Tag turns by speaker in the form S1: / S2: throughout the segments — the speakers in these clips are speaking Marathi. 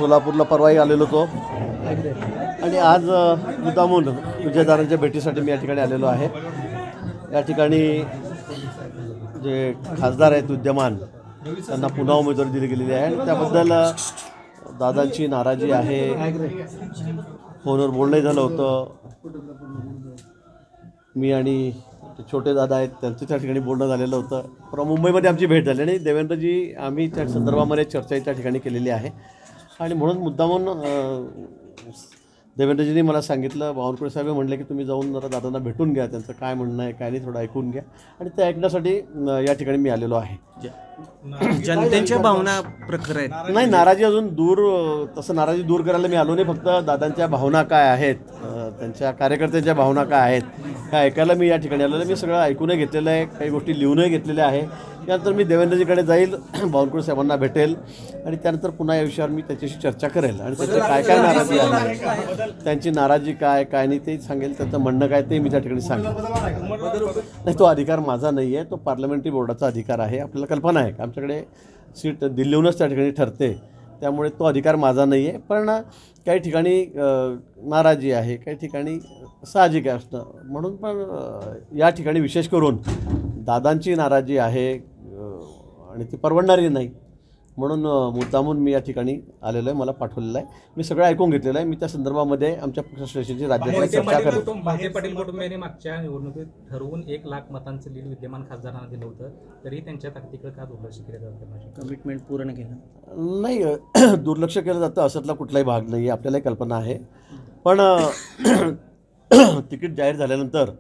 S1: सोलापूरला परवाही आलेलो होतो आणि आज मुद्दामून विजयदारांच्या भेटीसाठी मी या ठिकाणी आलेलो आहे। या ठिकाणी जे खासदार आहेत विद्यमान त्यांना पुन्हा उमेदवारी दिली गेलेली आहे आणि त्याबद्दल दादांची नाराजी आहे। फोनवर बोलणं झालं होतं, मी आणि छोटे दादा आहेत त्यांचं त्या ठिकाणी बोलणं झालेलं होतं। पण मुंबईमध्ये आमची भेट झाली आणि देवेंद्रजी आम्ही त्या संदर्भामध्ये चर्चा त्या ठिकाणी केलेली आहे आणि म्हणून मुद्दामून देवेंद्रजींनी मला सांगितलं, बावनकुळे साहेब म्हणले की तुम्ही जाऊन जरा दादांना भेटून घ्या, त्यांचं काय म्हणणं आहे काय नाही थोडं ऐकून घ्या आणि ते ऐकण्यासाठी या ठिकाणी मी आलेलो आहे।
S2: जनतेच्या भावना प्रखर आहेत,
S1: नाही नाराजी अजून दूर, तसं नाराजी दूर करायला मी आलो नाही, फक्त दादांच्या भावना काय आहेत, त्यांच्या कार्यकर्त्यांच्या भावना काय आहेत काय ऐकायला मी या ठिकाणी आलेलो। मी सगळं ऐकूनही घेतलेलं आहे, काही गोष्टी लिहूनही घेतलेल्या आहे। त्यानंतर मी देवेंद्रजीकडे जाईल, बावनकुळे साहेबांना भेटेल आणि त्यानंतर पुन्हा या विषयावर मी त्याच्याशी चर्चा करेल आणि त्याचं काय काय नाराजी आहे, त्यांची नाराजी काय काय नाही ते सांगेल, त्याचं म्हणणं काय ते मी त्या ठिकाणी सांगेल। नाही तो अधिकार माझा नाही आहे, तो पार्लमेंटरी बोर्डाचा अधिकार आहे। आपल्याला कल्पना आहे का आमच्याकडे सीट दिल्लीहूनच त्या ठिकाणी ठरते, त्यामुळे तो अधिकार माझा नाही आहे। पण काही ठिकाणी नाराजी आहे, काही ठिकाणी साहजिक असतं, म्हणून पण या ठिकाणी विशेष करून दादांची नाराजी आहे आणि ती परवडणारी नाही, म्हणून मुद्दामून मी या ठिकाणी आलेलो आहे, मला पाठवलेलं आहे। मी सगळं ऐकून घेतलेलं आहे, मी त्या संदर्भामध्ये आमच्या पक्षश्रेष्ठींची राज्यात चर्चा करतो।
S3: मोहिते पाटील कुटुंबियांनी मागच्या निवडणुकीत ठरवून 1 लाख मतांचं लीड विद्यमान खासदारांना दिलं होतं, तरी त्यांच्या ताकदीकडे का दुर्लक्ष केलं जातं?
S2: कमिटमेंट पूर्ण केलं
S1: नाही, दुर्लक्ष केलं जातं असतला कुठलाही भाग नाही आहे, आपल्यालाही कल्पना आहे। पण तिकीट जाहीर झाल्यानंतर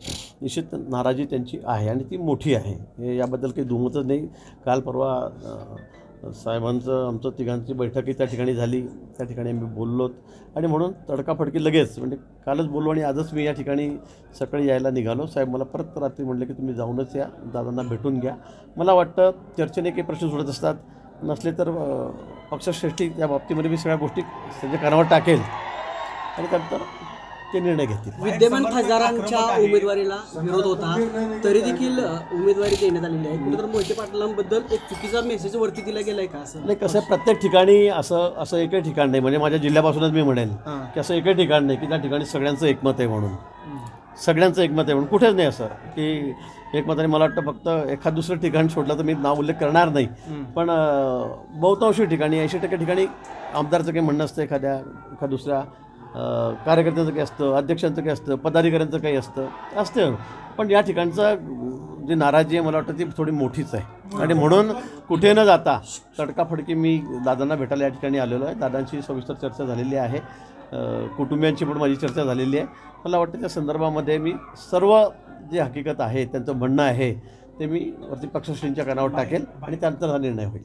S1: निश्चित नाराजी त्यांची आहे आणि ती मोठी आहे, हे याबद्दल काही दुमतच नाही। काल परवा साहेबांचं आमचं तिघांची बैठकही त्या ठिकाणी झाली, त्या ठिकाणी आम्ही बोललोत आणि म्हणून तडकाफडकी लगेच म्हणजे कालच बोललो आणि आजच मी या ठिकाणी सकाळी यायला निघालो। साहेब मला परत रात्री म्हटले की तुम्ही जाऊनच या, दादांना भेटून घ्या। मला वाटतं चर्चेने काही प्रश्न सुटत असतात, नसले तर पक्षश्रेष्ठी त्या बाबतीमध्ये मी सगळ्या गोष्टी त्यांच्या कानावर टाकेल आणि त्यानंतर ते निर्णय घेतील।
S4: विद्यमान खासदारांच्या उमेदवारीला विरोध होता, तरी देखील उमेदवारी देण्यात आलेली आहे। कुठेतरी मोहिते पाटलांबद्दल एक चुकीचा मेसेज वरती दिला गेलाय का? असं
S1: नाही, कसं प्रत्येक ठिकाणी असं एकही ठिकाण नाही, म्हणजे माझ्या जिल्ह्यापासूनच मी म्हणेन की असं एकही ठिकाण नाही की त्या ठिकाणी सगळ्यांचं एकमत आहे म्हणून, सगळ्यांचं एकमत आहे म्हणून कुठेच नाही असं की एकमताने। मला वाटतं फक्त एखाद दुसरं ठिकाण सोडलं तर मी नाव उल्लेख करणार नाही, पण बहुतांशी ठिकाणी 80% ठिकाणी आमदारचं काही म्हणणं असतं, एखाद्या दुसऱ्या कार्यकर्त्यांचं काही असतं, अध्यक्षांचं काही असतं, पदाधिकाऱ्यांचं काही असतं, पण या ठिकाणचं जी नाराजी आहे मला वाटतं ती थोडी मोठीच आहे आणि म्हणून कुठे न जाता तडकाफडकी मी दादांना भेटायला या ठिकाणी आलेलो आहे। दादांची सविस्तर चर्चा झालेली आहे, कुटुंबियांची पण माझी चर्चा झालेली आहे। मला वाटतं त्या संदर्भामध्ये मी सर्व जे हकीकत आहे, त्यांचं म्हणणं आहे ते मी वरती पक्षश्रेष्ठींच्या कानावर टाकेल आणि त्यानंतर हा निर्णय होईल।